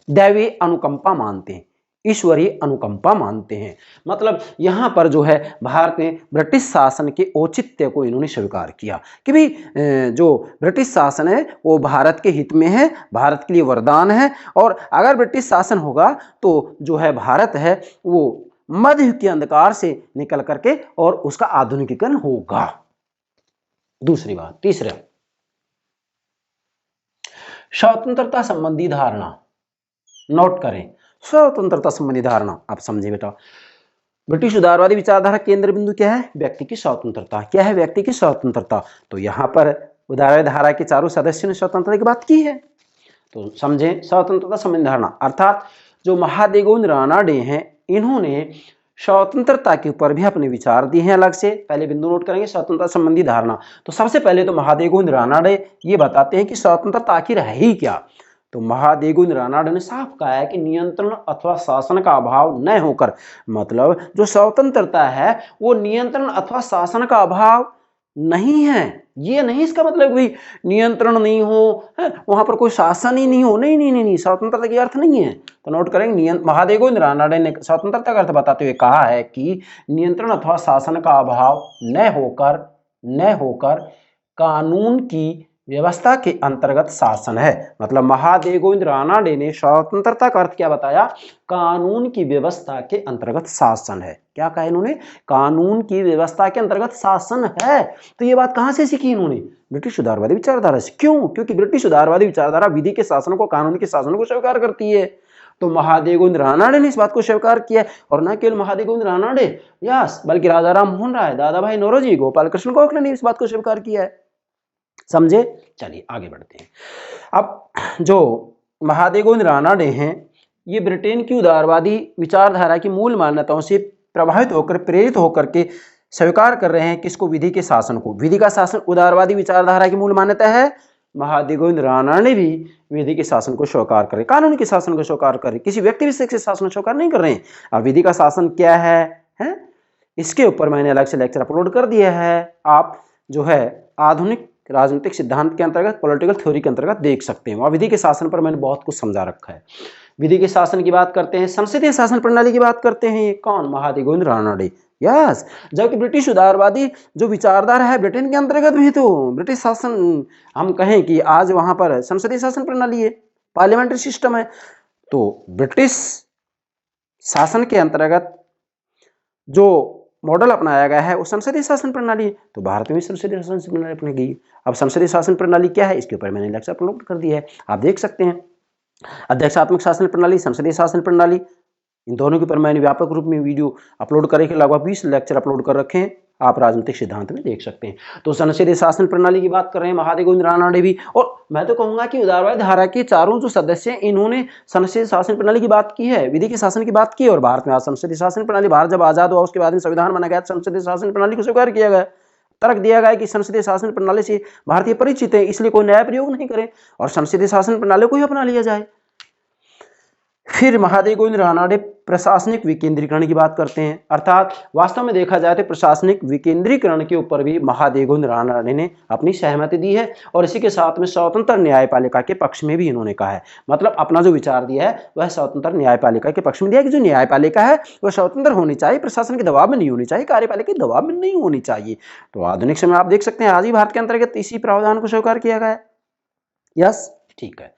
दैवीय अनुकंपा मानते हैं, ईश्वरीय अनुकंपा मानते हैं। मतलब यहां पर जो है भारत में ब्रिटिश शासन के औचित्य को इन्होंने स्वीकार किया कि भाई जो ब्रिटिश शासन है वो भारत के हित में है, भारत के लिए वरदान है। और अगर ब्रिटिश शासन होगा तो जो है भारत है वो मध्य युग के अंधकार से निकल करके और उसका आधुनिकीकरण होगा। दूसरी बात, तीसरा, स्वतंत्रता संबंधी धारणा, नोट करें। स्वतंत्रता संबंधी धारणा आप समझे बेटा। ब्रिटिश उदारवादी विचारधारा केंद्र बिंदु क्या है? व्यक्ति की स्वतंत्रता। क्या है व्यक्ति की स्वतंत्रता? तो यहां पर उदारवादी धारा के चारों सदस्यों ने स्वतंत्रता की बात की है। तो समझें स्वतंत्रता संबंधी धारणा, अर्थात जो महादेव गोविंद रानाडे हैं इन्होंने स्वतंत्रता के ऊपर भी अपने विचार दिए हैं अलग से। पहले बिंदु नोट करेंगे, स्वतंत्रता संबंधी धारणा। तो सबसे पहले तो महादेव गोविंद रानाडे ये बताते हैं कि स्वतंत्रता आखिर है ही क्या। तो महादेव गोविंद रानाडे ने साफ कहा है कि नियंत्रण अथवा शासन का अभाव न होकर, मतलब जो स्वतंत्रता है वो नियंत्रण अथवा शासन का अभाव नहीं है। ये नहीं इसका मतलब कि नियंत्रण नहीं हो, वहां पर कोई शासन ही नहीं हो, नहीं नहीं नहीं नहीं, स्वतंत्रता की अर्थ नहीं है। तो नोट करेंगे, महादेव गोविंद रानडे ने स्वतंत्रता का अर्थ बताते हुए कहा है कि नियंत्रण अथवा शासन का अभाव न होकर कानून की व्यवस्था के अंतर्गत शासन है। मतलब महादेव गोविंद रानडे ने स्वतंत्रता का अर्थ क्या बताया? कानून की व्यवस्था के अंतर्गत शासन है। क्या कहा इन्होंने? कानून की व्यवस्था के अंतर्गत शासन है। तो ये बात कहां से सीखी इन्होंने? ब्रिटिश उदारवादी विचारधारा से। क्यों? क्योंकि ब्रिटिश उदारवादी विचारधारा विधि के शासन को, कानून के शासन को स्वीकार करती है। तो महादेव गोविंद रानडे ने इस बात को स्वीकार किया, और न केवल महादेव गोविंद रानडे, यस, बल्कि राजा राम मोहन राय, दादा भाई नौरोजी, गोपाल कृष्ण गोखले ने इस बात को स्वीकार किया है। समझे? चलिए आगे बढ़ते हैं। अब जो महादेव गोविंद रानडे हैं, ये ब्रिटेन की उदारवादी विचारधारा की मूल मान्यताओं से प्रभावित होकर, प्रेरित होकर के स्वीकार कर रहे हैं किसको? विधि के शासन को। विधि का शासन उदारवादी विचारधारा की मूल मान्यता है। महादेव गोविंद रानडे भी विधि के शासन को स्वीकार करें, कानून के शासन को स्वीकार करें, किसी व्यक्ति विशेष के शासन को स्वीकार नहीं कर रहे हैं। अब विधि का शासन क्या है? इसके ऊपर मैंने अलग से लेक्चर अपलोड कर दिया है। आप जो है आधुनिक राजनीतिक सिद्धांत के अंतर्गत, पॉलिटिकल थ्योरी के अंतर्गत देख सकते हैं। वहां विधि के शासन पर मैंने बहुत कुछ समझा रखा है। विधि के शासन की बात करते हैं, संसदीय शासन प्रणाली की बात करते हैं, ये कौन? महादेव गोविंद रानडे, यस। जबकि ब्रिटिश उदारवादी जो विचारधारा है, ब्रिटेन के अंतर्गत भी तो ब्रिटिश शासन, हम कहें कि आज वहां पर संसदीय शासन प्रणाली है, पार्लियामेंट्री सिस्टम है। तो ब्रिटिश शासन के अंतर्गत जो मॉडल अपनाया गया है वो संसदीय शासन प्रणाली है। तो भारत में भी संसदीय शासन प्रणाली अपनी गई। अब संसदीय शासन प्रणाली क्या है, इसके ऊपर मैंने लेक्चर अपलोड कर दिया है, आप देख सकते हैं। अध्यक्षात्मक शासन प्रणाली, संसदीय शासन प्रणाली, इन दोनों के ऊपर मैंने व्यापक रूप में वीडियो अपलोड करके लगभग 20 लेक्चर अपलोड कर रखे हैं, आप राजनीतिक सिद्धांत में देख सकते हैं। तो संसदीय शासन प्रणाली की बात कर रहे हैं महादेव गोविंद रानडे भी। और मैं तो कहूंगा कि उदारवादी धारा के चारों जो सदस्य हैं, इन्होंने संसदीय शासन प्रणाली की बात की है, विधि के शासन की बात की है। और भारत में आज संसदीय शासन प्रणाली, भारत जब आजाद हुआ उसके बाद में संविधान बना गया, संसदीय शासन प्रणाली को स्वीकार किया गया। तर्क दिया गया कि संसदीय शासन प्रणाली से भारतीय परिचित है, इसलिए कोई नया प्रयोग नहीं करें और संसदीय शासन प्रणाली को ही अपना लिया जाए। फिर महादेव गोविंद रानडे प्रशासनिक विकेंद्रीकरण की बात करते हैं, अर्थात वास्तव में देखा जाए तो प्रशासनिक विकेंद्रीकरण के ऊपर भी महादेव गोविंद रानडे ने अपनी सहमति दी है। और इसी के साथ में स्वतंत्र न्यायपालिका के पक्ष में भी इन्होंने कहा है। मतलब अपना जो विचार दिया है वह स्वतंत्र न्यायपालिका के पक्ष में दिया कि जो न्यायपालिका है वह स्वतंत्र होनी चाहिए, प्रशासन के दबाव में नहीं होनी चाहिए, कार्यपालिका के दबाव में नहीं होनी चाहिए। तो आधुनिक समय आप देख सकते हैं आज ही भारत के अंतर्गत इसी प्रावधान को स्वीकार किया गया है। यस, ठीक है।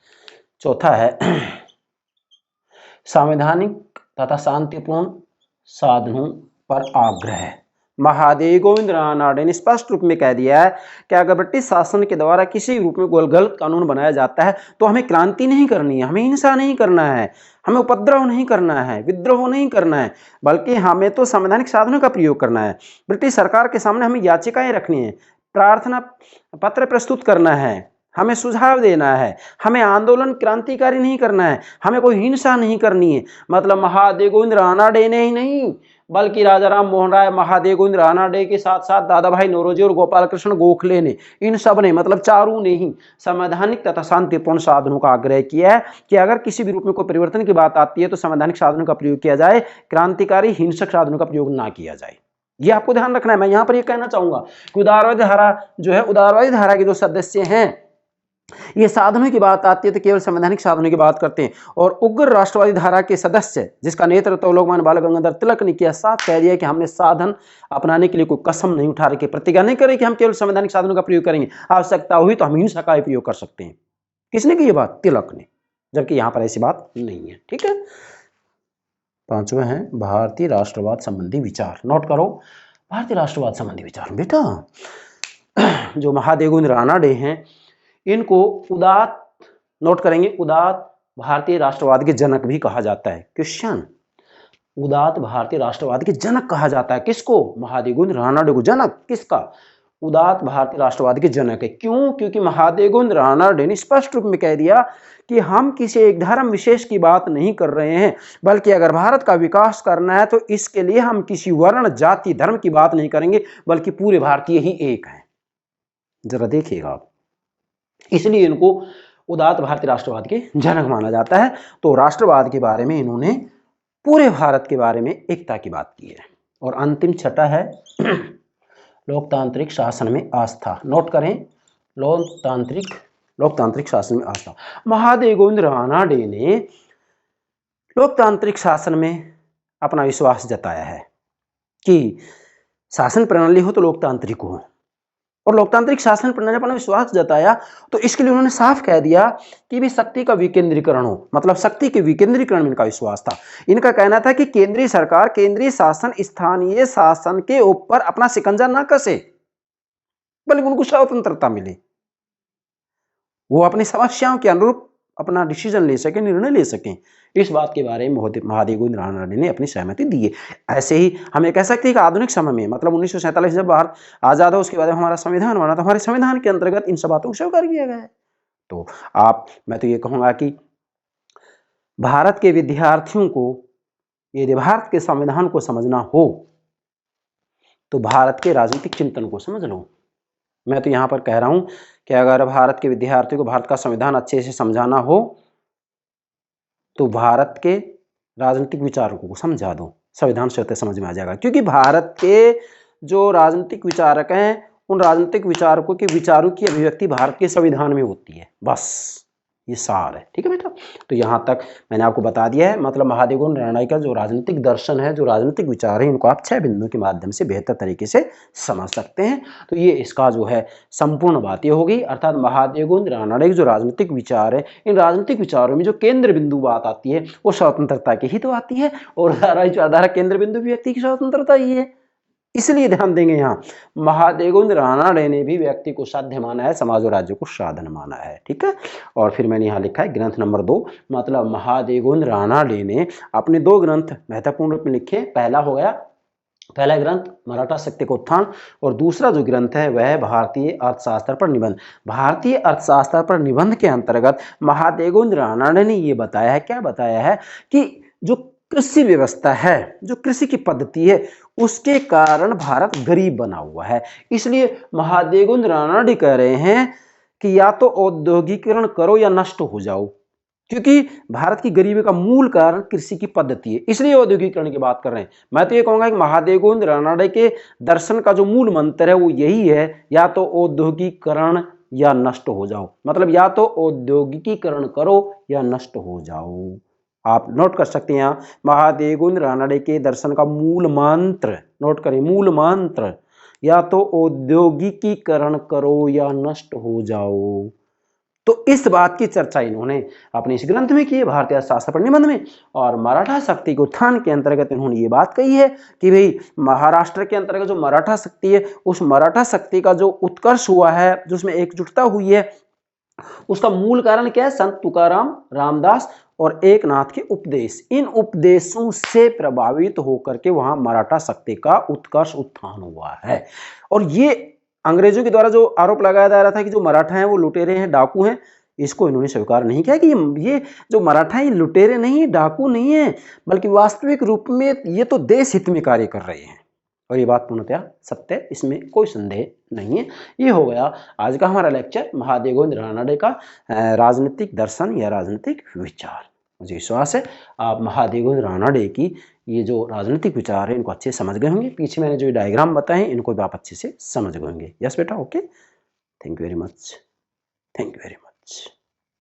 चौथा है संवैधानिक तथा शांतिपूर्ण साधनों पर आग्रह। महादेव गोविंद रानडे ने स्पष्ट रूप में कह दिया है कि अगर ब्रिटिश शासन के द्वारा किसी रूप में गलत कानून बनाया जाता है तो हमें क्रांति नहीं करनी है, हमें हिंसा नहीं करना है, हमें उपद्रव नहीं करना है, विद्रोह नहीं करना है, बल्कि हमें तो संवैधानिक साधनों का प्रयोग करना है। ब्रिटिश सरकार के सामने हमें याचिकाएं रखनी है, प्रार्थना पत्र प्रस्तुत करना है, हमें सुझाव देना है, हमें आंदोलन क्रांतिकारी नहीं करना है, हमें कोई हिंसा नहीं करनी है। मतलब महादेव गोविंद रानडे ने ही नहीं बल्कि राजा राम मोहन राय, महादेव गोविंद रानडे के साथ साथ दादा भाई नौरोजी और गोपाल कृष्ण गोखले ने, इन सब ने, मतलब चारों ने ही संवैधानिक तथा शांतिपूर्ण साधनों का आग्रह किया है कि अगर किसी भी रूप में कोई परिवर्तन की बात आती है तो संवैधानिक साधनों का प्रयोग किया जाए, क्रांतिकारी हिंसक साधनों का प्रयोग ना किया जाए। ये आपको ध्यान रखना है। मैं यहाँ पर ये कहना चाहूंगा कि उदारवादी धारा जो है, उदारवादी धारा के जो सदस्य हैं, ये साधनों की बात आती है तो केवल संवैधानिक साधनों की बात करते हैं। और उग्र राष्ट्रवादी धारा के सदस्य जिसका नेतृत्व लोकमान्य बाल गंगाधर तिलक ने किया, साफ कह दिया कि हमने साधन अपनाने के लिए कोई कसम नहीं उठा रखी, प्रतिज्ञा नहीं करे कि हम केवल संवैधानिक साधनों का प्रयोग करेंगे, आवश्यकता हुई तो हम हिंसा का प्रयोग कर सकते हैं। किसने की ये बात? तिलक ने, जबकि यहां पर ऐसी बात नहीं है। ठीक है। पांचवें है भारतीय राष्ट्रवाद संबंधी विचार। नोट करो, भारतीय राष्ट्रवाद संबंधी विचार। बेटा जो महादेव गोविंद रानडे हैं, इनको उदात्त, नोट करेंगे, उदात्त भारतीय राष्ट्रवाद के जनक भी कहा जाता है। क्वेश्चन, उदात्त भारतीय राष्ट्रवाद के जनक कहा जाता है किसको? महादेव गोविंद रानडे को। जनक किसका? उदात्त भारतीय राष्ट्रवाद के जनक है। क्यों? क्योंकि महादेव गोविंद रानडे ने स्पष्ट रूप में कह दिया कि हम किसी एक धर्म विशेष की बात नहीं कर रहे हैं, बल्कि अगर भारत का विकास करना है तो इसके लिए हम किसी वर्ण, जाति, धर्म की बात नहीं करेंगे, बल्कि पूरे भारतीय ही एक हैं। जरा देखिएगा आप, इसलिए इनको उदात्त भारतीय राष्ट्रवाद के जनक माना जाता है। तो राष्ट्रवाद के बारे में इन्होंने पूरे भारत के बारे में एकता की बात की है। और अंतिम छठा है लोकतांत्रिक शासन में आस्था। नोट करें, लोकतांत्रिक शासन में आस्था। महादेव गोविंद रानडे ने लोकतांत्रिक शासन में अपना विश्वास जताया है कि शासन प्रणाली हो तो लोकतांत्रिक हो, और लोकतांत्रिक शासन प्रणाली अपना विश्वास जताया तो इसके लिए उन्होंने साफ कह दिया कि भी शक्ति का विकेंद्रीकरण हो, मतलब शक्ति के विकेंद्रीकरण में इनका विश्वास था। इनका कहना था कि केंद्रीय सरकार, केंद्रीय शासन स्थानीय शासन के ऊपर अपना शिकंजा ना कसे, बल्कि उनको स्वतंत्रता मिले, वो अपनी समस्याओं के अनुरूप अपना डिसीजन ले सके, निर्णय ले सकें। इस बात के बारे में महादेव गोविंद रानडे ने अपनी सहमति दी है। ऐसे ही हम ये कह सकते हैं कि आधुनिक समय में, मतलब 1947 जब भारत आजाद हो, उसके बाद हमारा संविधान बना, तो हमारे संविधान के अंतर्गत इन सब बातों को स्वीकार किया गया है। तो मैं तो ये कहूंगा कि भारत के विद्यार्थियों को यदि भारत के संविधान को समझना हो तो भारत के राजनीतिक चिंतन को समझ लो। मैं तो यहाँ पर कह रहा हूँ कि अगर भारत के विद्यार्थियों को भारत का संविधान अच्छे से समझाना हो तो भारत के राजनीतिक विचारों को समझा दो, संविधान स्वतः समझ में आ जाएगा। क्योंकि भारत के जो राजनीतिक विचारक हैं, उन राजनीतिक विचारकों के विचारों की अभिव्यक्ति भारत के संविधान में होती है, बस ये सार है। ठीक है बेटा, तो यहाँ तक मैंने आपको बता दिया है। मतलब महादेव गोविंद रानडे का जो राजनीतिक दर्शन है, जो राजनीतिक विचार है, इनको आप 6 बिंदुओं के माध्यम से बेहतर तरीके से समझ सकते हैं। तो ये इसका जो है संपूर्ण बात ये होगी, अर्थात महादेव गोविंद रानडे के जो राजनीतिक विचार है, इन राजनीतिक विचारों में जो केंद्र बिंदु बात आती है वो स्वतंत्रता की ही तो आती है, और धारा केंद्र बिंदु भी व्यक्ति की स्वतंत्रता ही है। इसलिए ध्यान देंगे, यहाँ महादेव गोविंद रानडे ने भी व्यक्ति को साध्य माना है, समाज और राज्य को साधन माना है। ठीक है, और फिर मैंने यहाँ लिखा है ग्रंथ नंबर 2, मतलब महादेव गोविंद रानडे ने अपने 2 ग्रंथ महत्वपूर्ण रूप में लिखे। पहला ग्रंथ मराठा शक्ति का उत्थान, और दूसरा जो ग्रंथ है वह है भारतीय अर्थशास्त्र पर निबंध। भारतीय अर्थशास्त्र पर निबंध के अंतर्गत महादेव गोविंद रानडे ने ये बताया है, क्या बताया है कि जो कृषि व्यवस्था है, जो कृषि की पद्धति है, उसके कारण भारत गरीब बना हुआ है। इसलिए महादेव गोविंद रानडे कह रहे हैं कि या तो औद्योगिकीकरण करो या नष्ट हो जाओ, क्योंकि भारत की गरीबी का मूल कारण कृषि की पद्धति है, इसलिए औद्योगिकीकरण की बात कर रहे हैं। मैं तो ये कहूंगा कि महादेव गोविंद रानडे के दर्शन का जो मूल मंत्र है वो यही है, या तो औद्योगिकीकरण या नष्ट हो जाओ, मतलब या तो औद्योगिकीकरण करो या नष्ट हो जाओ। आप नोट कर सकते हैं यहाँ महादेव गोविंद रानडे के दर्शन का मूल मंत्र, नोट करें, मूल मंत्र, या तो औद्योगिकीकरण करो या नष्ट हो जाओ। तो इस बात की चर्चा इन्होंने अपने इस ग्रंथ में की है, भारतीय अर्थशास्त्र पर निबंध में। और मराठा शक्ति के उत्थान के अंतर्गत इन्होंने ये बात कही है कि भाई महाराष्ट्र के अंतर्गत जो मराठा शक्ति है, उस मराठा शक्ति का जो उत्कर्ष हुआ है, जिसमें एकजुटता हुई है, उसका मूल कारण क्या है? संत तुकाराम, रामदास और एकनाथ के उपदेश। इन उपदेशों से प्रभावित होकर के वहां मराठा शक्ति का उत्कर्ष उत्थान हुआ है। और ये अंग्रेजों के द्वारा जो आरोप लगाया जा रहा था कि जो मराठा हैं वो लुटेरे हैं, डाकू हैं, इसको इन्होंने स्वीकार नहीं किया कि ये जो मराठा हैं लुटेरे नहीं, डाकू नहीं है, बल्कि वास्तविक रूप में ये तो देश हित में कार्य कर रहे हैं। और ये बात पूर्णतः सत्य है, इसमें कोई संदेह नहीं है। ये हो गया आज का हमारा लेक्चर, महादेव गोविंद रानडे का राजनीतिक दर्शन या राजनीतिक विचार। मुझे विश्वास है आप महादेव गोविंद रानडे की ये जो राजनीतिक विचार है इनको अच्छे से समझ गए होंगे। पीछे मैंने जो डायग्राम बताए हैं इनको भी आप अच्छे से समझ गए होंगे। यस बेटा, okay, thank you very much, thank you very much.